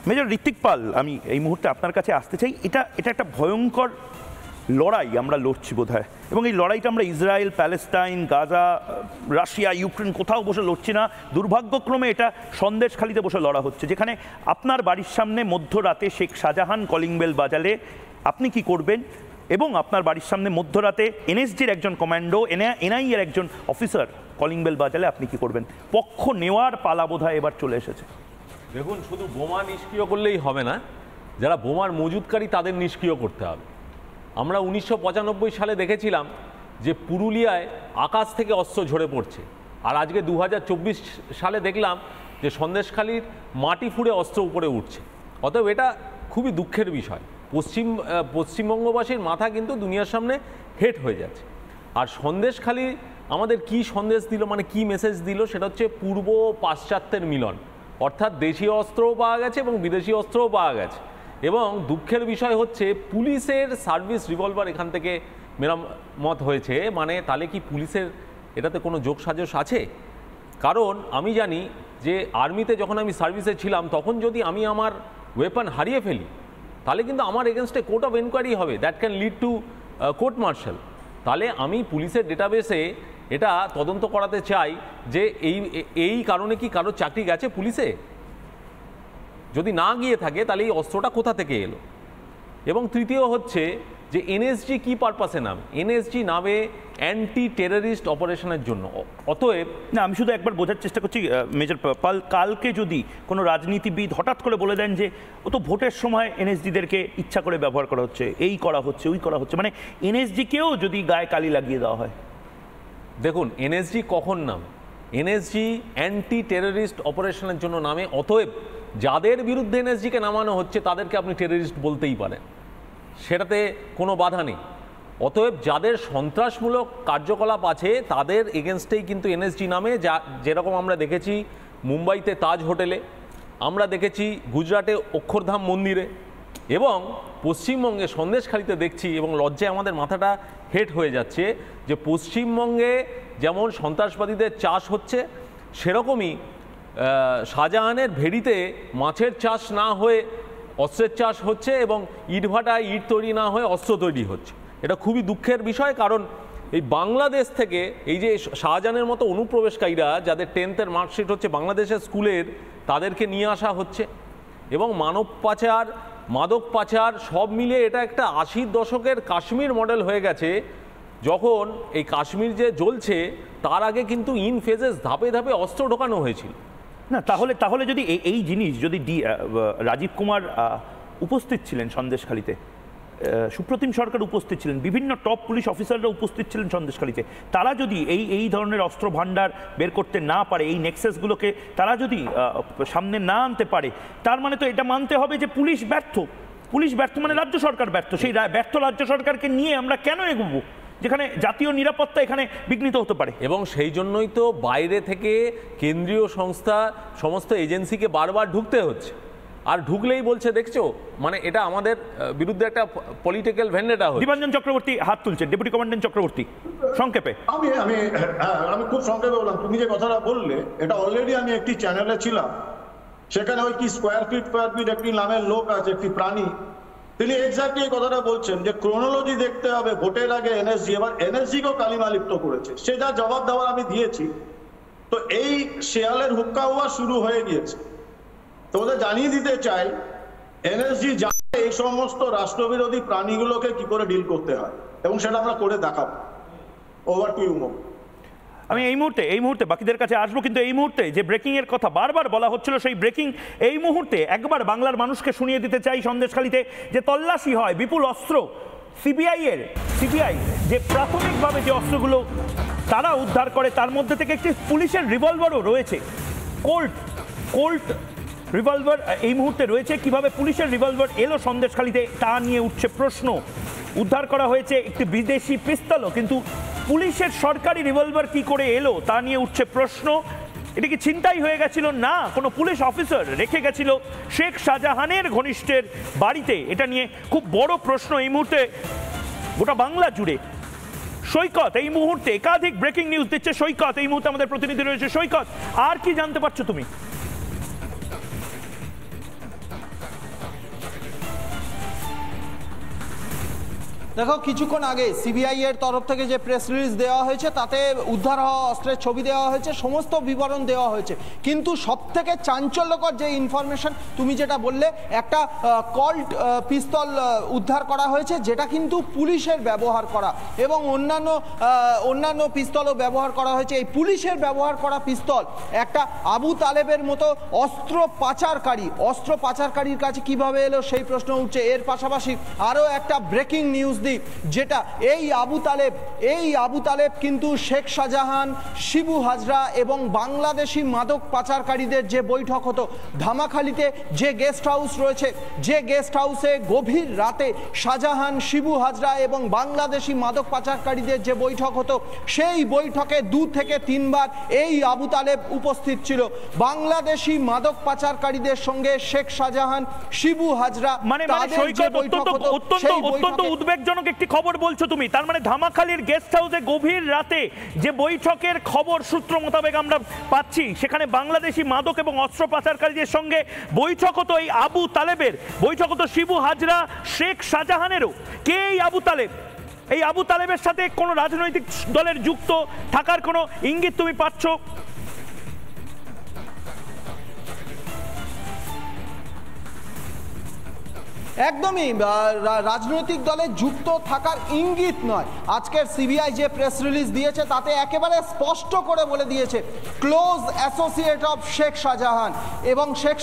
Major Hrithik পাল, আমি এই মুহূর্তে আপনার কাছে আসতে চাই। এটা একটা ভয়ঙ্কর লড়াই আমরা লড়ছি বোধহয়, এবং এই লড়াইটা আমরা Israel, Palestine, Gaza, Russia, Ukraine কোথাও বসে লড়ছি না। দুর্ভাগ্যক্রমে এটা সন্দেশখালিতে বসে লড়া হচ্ছে, যেখানে আপনার বাড়ির সামনে মধ্যরাতে শেখ শাহজাহান কলিং বেল বাজালে আপনি কি করবেন? এবং আপনার বাড়ির সামনে মধ্যরাতে এনএসজির একজন কমান্ডো, এনআইএর একজন অফিসার কলিং বেল বাজালে আপনি কি করবেন? পক্ষ নেওয়ার পালা বোধহয় এবার চলে এসেছে। দেখুন, শুধু বোমা নিষ্ক্রিয় করলেই হবে না, যারা বোমার মজুতকারী তাদের নিষ্ক্রিয় করতে হবে। আমরা 1995 সালে দেখেছিলাম যে পুরুলিয়ায় আকাশ থেকে অস্ত্র ঝরে পড়ছে, আর আজকে 2024 সালে দেখলাম যে সন্দেশখালির মাটি ফুঁড়ে অস্ত্র উপরে উঠছে। অতএব এটা খুবই দুঃখের বিষয়। পশ্চিমবঙ্গবাসীর মাথা কিন্তু দুনিয়ার সামনে হেট হয়ে যাচ্ছে। আর সন্দেশখালি আমাদের কি সন্দেশ দিল, মানে কি মেসেজ দিল, সেটা হচ্ছে পূর্ব পাশ্চাত্যের মিলন। অর্থাৎ দেশীয় অস্ত্রও পাওয়া গেছে এবং বিদেশি অস্ত্রও পাওয়া গেছে। এবং দুঃখের বিষয় হচ্ছে পুলিশের সার্ভিস রিভলভার এখান থেকে মেরামত হয়েছে। মানে তাহলে কি পুলিশের এটাতে কোনো যোগসাজশ আছে? কারণ আমি জানি যে আর্মিতে যখন আমি সার্ভিসে ছিলাম, তখন যদি আমি আমার ওয়েপন হারিয়ে ফেলি, তাহলে কিন্তু আমার এগেনস্টে কোর্ট অফ এনকোয়ারি হবে, that can lead to court martial. তাহলে আমি পুলিশের ডেটাবেসে এটা তদন্ত করাতে চাই যে এই কারণে কি কারো চাকরি গেছে পুলিশে। যদি না গিয়ে থাকে তাহলে এই অস্ত্রটা কোথা থেকে এলো। এবং তৃতীয় হচ্ছে যে এনএসজি কি পারপাসে নাম? এনএসজি নামে অ্যান্টি টেররিস্ট অপারেশনের জন্য। অতএব না, আমি শুধু একবার বোঝার চেষ্টা করছি মেজর পাল, কালকে যদি কোনো রাজনীতিবিদ হঠাৎ করে বলে দেন যে ও তো ভোটের সময় এনএসজিদেরকে ইচ্ছা করে ব্যবহার করা হচ্ছে, এই করা হচ্ছে, ওই করা হচ্ছে, মানে এনএসজিকেও যদি গায়ে কালি লাগিয়ে দেওয়া হয়। দেখুন, এনএসজি কখন নাম? এনএসজি অ্যান্টি টেররিস্ট অপারেশনের জন্য নামে। অতএব যাদের বিরুদ্ধে এনএসজিকে নামানো হচ্ছে তাদেরকে আপনি টেররিস্ট বলতেই পারেন, সেটাতে কোনো বাধা নেই। অতএব যাদের সন্ত্রাসমূলক কার্যকলাপ আছে তাদের এগেনস্টেই কিন্তু এনএসজি নামে, যেরকম আমরা দেখেছি মুম্বাইতে তাজ হোটেলে, আমরা দেখেছি গুজরাটে অক্ষরধাম মন্দিরে, এবং পশ্চিমবঙ্গে সন্দেশখালিতে দেখছি। এবং লজ্জায় আমাদের মাথাটা হেট হয়ে যাচ্ছে যে পশ্চিমবঙ্গে যেমন সন্ত্রাসবাদীদের চাষ হচ্ছে, সেরকমই শাহজাহানের ভেড়িতে মাছের চাষ না হয়ে অস্ত্রের চাষ হচ্ছে, এবং ইটভাটায় ইট তৈরি না হয়ে অস্ত্র তৈরি হচ্ছে। এটা খুবই দুঃখের বিষয়। কারণ এই বাংলাদেশ থেকে এই যে শাহজাহানের মতো অনুপ্রবেশকারীরা, যাদের 10th মার্কশিট হচ্ছে বাংলাদেশের স্কুলের, তাদেরকে নিয়ে আসা হচ্ছে। এবং মানব পাচার, মাদক পাচার সব মিলিয়ে এটা একটা 80 দশকের কাশ্মীর মডেল হয়ে গেছে। যখন এই কাশ্মীর যে জ্বলছে, তার আগে কিন্তু ইন ফেজেস ধাপে ধাপে অস্ত্র ঢোকানো হয়েছিল। না, তাহলে যদি এই জিনিস যদি রাজীব কুমার উপস্থিত ছিলেন সন্দেশখালিতে, সুপ্রতিম সরকার উপস্থিত ছিলেন, বিভিন্ন টপ পুলিশ অফিসাররা উপস্থিত ছিলেন সন্দেশখালিতে, তারা যদি এই ধরনের অস্ত্র ভাণ্ডার বের করতে না পারে, এই নেক্সাসগুলোকে তারা যদি সামনে না আনতে পারে, তার মানে তো এটা মানতে হবে যে পুলিশ ব্যর্থ মানে রাজ্য সরকার ব্যর্থ। সেই ব্যর্থ রাজ্য সরকারকে নিয়ে আমরা কেন এগোবো, যেখানে জাতীয় নিরাপত্তা এখানে বিঘ্নিত হতে পারে? এবং সেই জন্যই তো বাইরে থেকে কেন্দ্রীয় সংস্থা, সমস্ত এজেন্সিকে বারবার ঢুকতে হচ্ছে। আর ঢুকলেই বলছে দেখছো, মানে এটা আমাদের বিরুদ্ধে একটা পলিটিক্যাল ভেন্ডেটা হচ্ছে। দীপাঞ্জন চক্রবর্তী হাত তুলছেন, ডেপুটি কমান্ড্যান্ট চক্রবর্তী, সংক্ষেপে। আমি খুব সংক্ষেপে বললাম। তুমি যে কথাটা বললে, এটা অলরেডি আমি একটি চ্যানেলে ছিলাম, সেখানে ওই কি স্কোয়ার ফিট একটি নামের লোক আছে, একটি প্রাণী, তিনি এক্স্যাক্টলি এই কথাটা বলছেন যে ক্রোনোলজি দেখতে হবে, ভোটের আগে এনএসজি, এবার এনএসজিকেও কালিমালিপ্ত করেছে। সে যা জবাব দেওয়ার আমি দিয়েছি। তো এই শেয়ালের হুক্কা হওয়া শুরু হয়ে গিয়েছে। তোমাদের জানিয়ে দিতে চাই, এনএসজি জানে এই সমস্ত রাষ্ট্রবিরোধী প্রাণীগুলোকে কি করে ডিল করতে হয়, এবং সেটা আমরা করে দেখাবো। ওভার টু ইউ মো। আমি এই মুহূর্তে বাকিদের কাছে আসবো, কিন্তু এই মুহূর্তে যে ব্রেকিং এর কথা বারবার বলা হচ্ছিল, সেই ব্রেকিং এই মুহূর্তে একবার বাংলার মানুষকে শুনিয়ে দিতে চাই। সন্দেশখালিতে যে তল্লাশি হয়, বিপুল অস্ত্র, সিবিআই যে প্রাথমিকভাবে যে অস্ত্রগুলো তারা উদ্ধার করে, তার মধ্যে থেকে একটি পুলিশের রিভলভারও রয়েছে, কোল্ট রিভলভার এই মুহূর্তে রয়েছে। কিভাবে পুলিশের রিভলভার এলো সন্দেশখালিতে তা নিয়ে উঠছে প্রশ্ন। উদ্ধার করা হয়েছে একটি বিদেশি পিস্তলও, কিন্তু পুলিশের সরকারি রিভলভার কি করে এলো তা নিয়ে উঠছে প্রশ্ন। এটা কি ছিনতাই হয়ে গেছিল? না, কোনো পুলিশ অফিসার রেখে গেছিল শেখ শাহজাহানের ঘনিষ্ঠের বাড়িতে। এটা নিয়ে খুব বড় প্রশ্ন এই মুহূর্তে গোটা বাংলা জুড়ে। সৈকত এই মুহূর্তে একাধিক ব্রেকিং নিউজ দিচ্ছে। সৈকত এই মুহূর্তে আমাদের প্রতিনিধি রয়েছে। সৈকত, আর কি জানতে পারছো তুমি? দেখো, কিছুক্ষণ আগে সিবিআই এর তরফ থেকে যে প্রেস রিলিজ দেওয়া হয়েছে তাতে উদ্ধার হওয়া অস্ত্রের ছবি দেওয়া হয়েছে, সমস্ত বিবরণ দেওয়া হয়েছে, কিন্তু সব থেকে চাঞ্চল্যকর যে ইনফরমেশন তুমি যেটা বললে, একটা কল্ট পিস্তল উদ্ধার করা হয়েছে, যেটা কিন্তু পুলিশের ব্যবহার করা এবং অন্যান্য পিস্তলও ব্যবহার করা হয়েছে। এই পুলিশের ব্যবহার করা পিস্তল একটা আবু তালেবের মতো অস্ত্র পাচারকারীর কাছে কিভাবে এলো সেই প্রশ্ন উঠছে। এর পাশাপাশি আরও একটা ব্রেকিং নিউজ দিই, যেটা এই আবু তালেব কিন্তু শেখ শাহজাহান, শিবু হাজরা এবং বাংলাদেশি মাদক পাচারকারীদের যে বৈঠক হতো ধামাখালিতে, যে গেস্ট হাউস রয়েছে, যে গেস্ট হাউসে গভীর রাতে শাহজাহান, শিবু হাজরা এবং বাংলাদেশি মাদক পাচারকারীদের যে বৈঠক হতো, সেই বৈঠকে 2 থেকে 3 বার এই আবু তালেব উপস্থিত ছিল। বাংলাদেশি মাদক পাচারকারীদের সঙ্গে শেখ শাহজাহান, শিবু হাজরা, অত্যন্ত উদ্বেগজনক একটি খবর বলছো তুমি। তার মানে ধামাখালীর গেস্ট হাউসে গভীর রাতে যে বৈঠকের খবর সূত্র মোতাবেক আমরা পাচ্ছি, সেখানে বাংলাদেশি মাদক এবং অস্ত্র পাচারকারীদের সঙ্গে বৈঠক হতো এই আবু তালেবের, বৈঠক হতো শিবু হাজরা, শেখ শাহজাহানেরও। কে এই আবু তালেব? এই আবু তালেবের সাথে কোনো রাজনৈতিক দলের যুক্ত থাকার কোনো ইঙ্গিত তুমি পাচ্ছ? একদমই রাজনৈতিক দলে যুক্ত থাকার ইঙ্গিত নয়। আজকের সিবিআই যে প্রেস রিলিজ দিয়েছে তাতে একেবারে স্পষ্ট করে বলে দিয়েছে close associate of Sheikh Shahjahan. এবং শেখ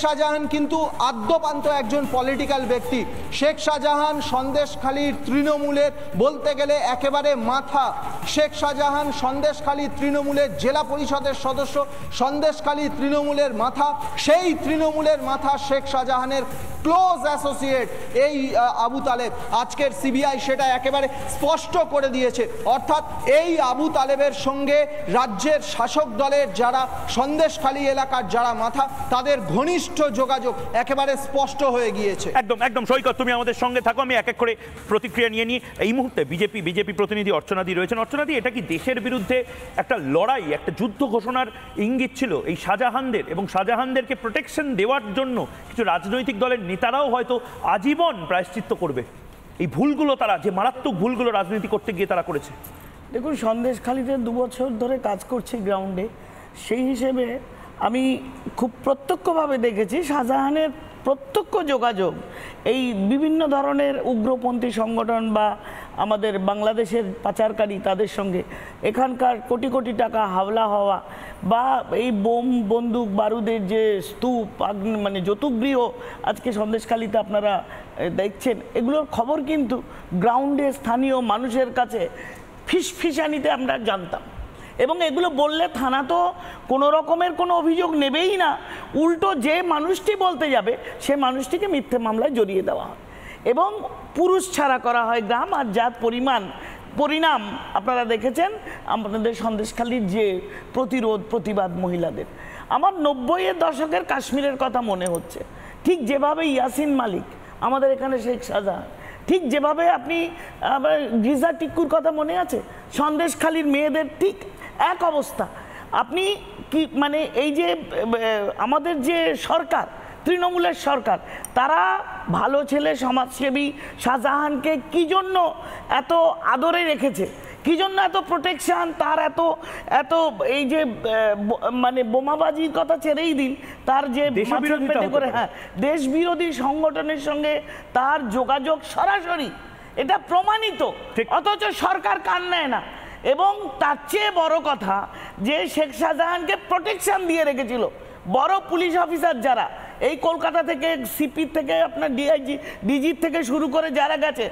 শাহজাহান কিন্তু আদ্যপান্ত একজন পলিটিক্যাল ব্যক্তি। শেখ শাহজাহান সন্দেশখালীর তৃণমূলের বলতে গেলে একেবারে মাথা। শেখ শাহজাহান সন্দেশখালী তৃণমূলের জেলা পরিষদের সদস্য, সন্দেশখালী তৃণমূলের মাথা। সেই তৃণমূলের মাথা শেখ শাহজাহানের ক্লোজ অ্যাসোসিয়েট এই আবু তালেব। আজকের সিবিআই সেটা একেবারে স্পষ্ট করে দিয়েছে। অর্থাৎ এই আবু তালেবের সঙ্গে রাজ্যের শাসক দলের যারা সন্দেশখালী এলাকার যারা মাথা, তাদের ঘনিষ্ঠ যোগাযোগ একেবারে স্পষ্ট হয়ে গিয়েছে। একদম সৈকত, তুমি আমাদের সঙ্গে থাকো, আমি এক এক করে প্রতিক্রিয়া নিয়ে নিই। এই মুহূর্তে বিজেপি প্রতিনিধি অর্চনাদি রয়েছেন। অর্চনাদি, এটা কি দেশের বিরুদ্ধে একটা লড়াই, একটা যুদ্ধ ঘোষণার ইঙ্গিত ছিল এই শাহজাহানদের, এবং শাহজাহানদেরকে প্রোটেকশন দেওয়ার জন্য কিছু রাজনৈতিক দলের নেতারাও হয়তো আজীবন প্রায়শ্চিত্ত করবে এই ভুলগুলো, তারা যে মারাত্মক ভুলগুলো রাজনীতি করতে গিয়ে তারা করেছে? দেখুন, সন্দেশখালীতে 2 বছর ধরে কাজ করছি গ্রাউন্ডে, সেই হিসেবে আমি খুব প্রত্যক্ষভাবে দেখেছি শাহজাহানের প্রত্যক্ষ যোগাযোগ এই বিভিন্ন ধরনের উগ্রপন্থী সংগঠন বা আমাদের বাংলাদেশের পাচারকারী তাদের সঙ্গে। এখানকার কোটি কোটি টাকা হাওলা হওয়া বা এই বোম, বন্দুক, বারুদের যে স্তূপ, মানে যৌতুকগৃহ আজকে সন্দেশখালীতে আপনারা দেখছেন, এগুলোর খবর কিন্তু গ্রাউন্ডে স্থানীয় মানুষের কাছে ফিসফিসানিতে আমরা জানতাম। এবং এগুলো বললে থানা তো কোনো রকমের কোনো অভিযোগ নেবেই না, উল্টো যে মানুষটি বলতে যাবে সে মানুষটিকে মিথ্যে মামলায় জড়িয়ে দেওয়া হয় এবং পুরুষ ছাড়া করা হয় গ্রাম। আর যার পরিণাম আপনারা দেখেছেন আপনাদের সন্দেশখালীর যে প্রতিবাদ মহিলাদের। আমার 90-এর দশকের কাশ্মীরের কথা মনে হচ্ছে, ঠিক যেভাবে ইয়াসিন মালিক আমাদের এখানে শেখ শাহজাহান, ঠিক যেভাবে আপনি গিজা টিক্কুর কথা মনে আছে, সন্দেশখালীর মেয়েদের ঠিক এক অবস্থা। আপনি কি মানে এই যে আমাদের যে সরকার, তৃণমূলের সরকার, তারা ভালো ছেলে সমাজসেবী শাহজাহানকে কি জন্য এত আদরে রেখেছে, কি জন্য এত প্রোটেকশন, তার এত এই যে মানে বোমাবাজির কথা ছেড়েই দিন, তার যে দেশ বিরোধী সংগঠনের সঙ্গে তার যোগাযোগ সরাসরি, এটা প্রমাণিত, অথচ সরকার কান নেয় না। এবং তার চেয়ে বড় কথা যে শেখ শাহজাহানকে প্রোটেকশন দিয়ে রেখেছিল বড় পুলিশ অফিসার যারা, এই কলকাতা থেকে সিপি থেকে আপনার ডিজি থেকে শুরু করে যারা গেছে,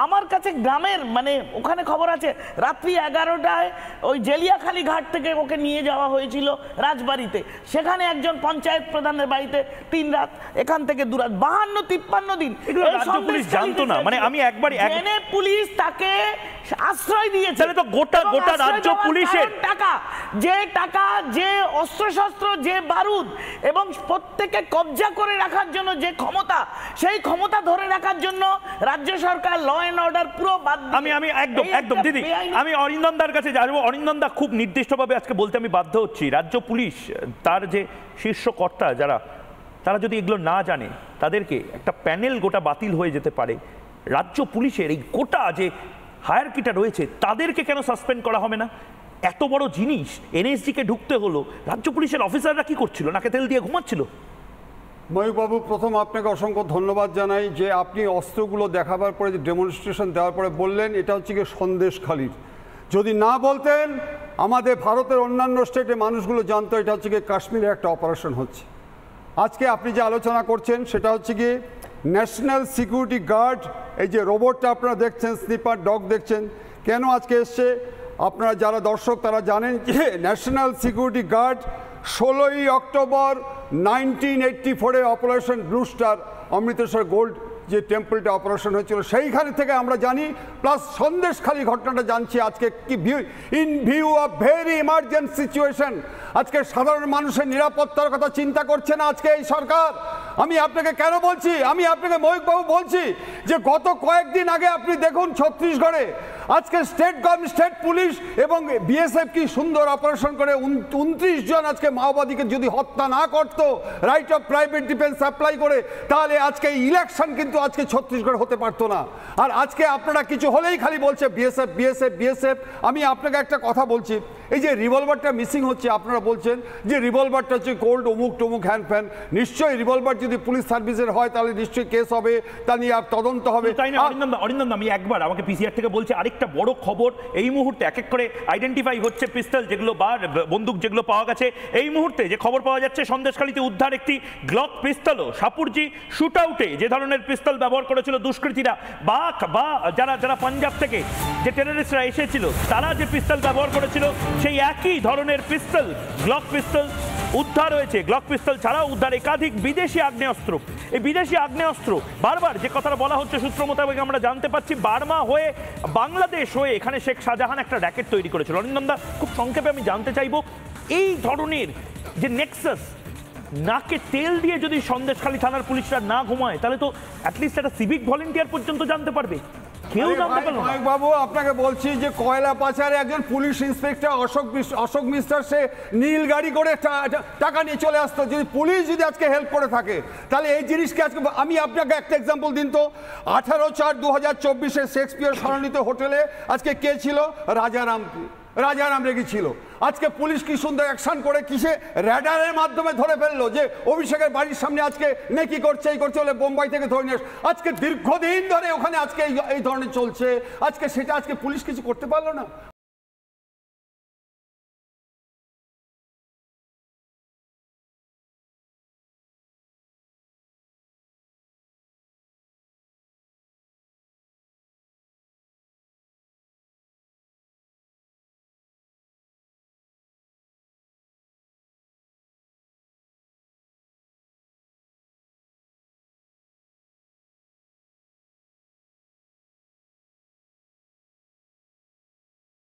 আমার কাছে গ্রামের মানে ওখানে খবর আছে রাত্রি 11টায় ওই জেলিয়াখালী ঘাট থেকে ওকে নিয়ে যাওয়া হয়েছিল রাজবাড়িতে, সেখানে একজন পঞ্চায়েত প্রধানের বাড়িতে 3 রাত, এখান থেকে 2 রাত, 52-53 দিন পুলিশ জানতো না। মানে আমি একবারই পুলিশ তাকে আশ্রয় দিয়েছে, তো গোটা রাজ্য পুলিশের টাকা, যে অস্ত্রশস্ত্র, যে বারুদ এবং প্রত্যেকে কবজা করে রাখার জন্য যে ক্ষমতা, সেই ক্ষমতা ধরে রাখার জন্য রাজ্য সরকার ল এন্ড অর্ডার পুরো বাদ। আমি একদম দিদি, আমি অরিন্দম দার কাছে যাবো। অরিন্দম দা, খুব নির্দিষ্টভাবে আজকে বলতে আমি বাধ্য হচ্ছি, রাজ্য পুলিশ তার যে শীর্ষ কর্তা যারা, তারা যদি এগুলো না জানে, তাদেরকে একটা প্যানেল গোটা বাতিল হয়ে যেতে পারে। রাজ্য পুলিশের এই গোটা যে হায়ারকিটা রয়েছে তাদেরকে কেন সাসপেন্ড করা হবে না? এত বড় জিনিস এনএসজিকে ঢুকতে হলো, রাজ্য পুলিশের অফিসাররা কি করছিল? নাকে তেল দিয়ে ঘুমাচ্ছিল? ময়ূরবাবু, প্রথম আপনাকে অসংখ্য ধন্যবাদ জানাই যে আপনি অস্ত্রগুলো দেখাবার পরে যে ডেমনস্ট্রেশন দেওয়ার পরে বললেন এটা হচ্ছে গিয়ে সন্দেশখালির। যদি না বলতেন আমাদের ভারতের অন্যান্য স্টেটে মানুষগুলো জানতো এটা হচ্ছে গিয়ে কাশ্মীরে একটা অপারেশন হচ্ছে। আজকে আপনি যে আলোচনা করছেন সেটা হচ্ছে গিয়ে ন্যাশনাল সিকিউরিটি গার্ড, এই যে রোবটটা আপনারা দেখছেন, স্নিপার ডগ দেখছেন, কেন আজকে এসছে আপনারা যারা দর্শক তারা জানেন যে ন্যাশনাল সিকিউরিটি গার্ড 16ই অক্টোবর 1984-এ operation blue star Amritsar gold যে টেম্পলটা অপারেশন হয়েছিল সেইখানে থেকে আমরা জানি, প্লাস সন্দেশখালি ঘটনাটা জানছি আজকে কি in view of very emergent situation. আজকে সাধারণ মানুষের নিরাপত্তার কথা চিন্তা করছে না আজকে এই সরকার। আমি আপনাকে কেন বলছি, আমি আপনাকে ময়ূকবাবু বলছি যে গত কয়েকদিন আগে আপনি দেখুন ছত্তিশগড়ে আজকে স্টেট পুলিশ এবং বিএসএফ কি সুন্দর অপারেশন করে 29 জন আজকে মাওবাদীকে যদি হত্যা না করত right of private defence apply করে, তাহলে আজকে ইলেকশন কিন্তু আজকে ছত্তিশগড় হতে পারতো না। আর আজকে আপনারা কিছু হলেই খালি বলছে বিএসএফ বিএসএফ বিএসএফ। আমি আপনাকে একটা কথা বলছি, এই যে রিভলভারটা মিসিং হচ্ছে আপনারা বলছেন যে রিভলভারটা হচ্ছে গোল্ড অমুক টমুক হ্যান ফ্যান, নিশ্চয়ই রিভলভার যদি পুলিশ সার্ভিসের হয় তাহলে নিশ্চয়ই কেস হবে, তা নিয়ে আর তদন্ত হবে। তাই না অরিন্দম, আমি একবার আমাকে পিসিআর থেকে বলছি আরেকটা বড় খবর এই মুহূর্তে এক এক করে আইডেন্টিফাই হচ্ছে পিস্তল যেগুলো বা বন্দুক যেগুলো পাওয়া গেছে। এই মুহূর্তে যে খবর পাওয়া যাচ্ছে সন্দেশখালীতে উদ্ধার একটি গ্লক পিস্তলও। সাপুরজি শুট আউটে যে ধরনের পিস্তল ব্যবহার করেছিল দুষ্কৃতীরা বা যারা পাঞ্জাব থেকে যে টেররিস্টরা এসেছিল তারা যে পিস্তল ব্যবহার করেছিল সেই একই ধরনের পিস্তল গ্লক পিস্তল উদ্ধার হয়েছে। গ্লক পিস্তল ছাড়াও উদ্ধার একাধিক বিদেশি আগ্নেয়াস্ত্র। এই বিদেশি আগ্নেয়াস্ত্র বারবার যে কথাটা বলা হচ্ছে সূত্র মোতাবেক আমরা জানতে পাচ্ছি বার্মা হয়ে বাংলাদেশ হয়ে এখানে শেখ শাহজাহান একটা র্যাকেট তৈরি করেছিল। অরিন্দমদা, খুব সংক্ষেপে আমি জানতে চাইবো এই ধরনের যে নেক্সাস, নাকে তেল দিয়ে যদি সন্দেশখালী থানার পুলিশরা না ঘুমায় তাহলে তো অ্যাটলিস্ট একটা সিভিক ভলেন্টিয়ার পর্যন্ত জানতে পারবে, কেউ জানতে পারলো না। বাবু আপনাকে বলছি যে কয়লা পাচারে একজন পুলিশ ইন্সপেক্টর অশোক মিস্টার সে নীল গাড়ি করে টাকা নিয়ে চলে আসতো। যদি পুলিশ যদি আজকে হেল্প করে থাকে তাহলে এই জিনিসকে আজকে আমি আপনাকে একটা এক্সাম্পল দিন তো, 18/4/2024-এ শেক্সপিয়ার সম্মানিত হোটেলে আজকে কে ছিল? রাজারাম রেগি ছিল। আজকে পুলিশ কি সুন্দর অ্যাকশন করে কিসে র্যাডারের মাধ্যমে ধরে ফেললো যে অভিষেকের বাড়ির সামনে আজকে নেকি করছে এই করছে বলে বোম্বাই থেকে ধরে নিয়ে আজকে দীর্ঘদিন ধরে ওখানে আজকে এই ধরনের চলছে। আজকে সেটা আজকে পুলিশ কিছু করতে পারলো না।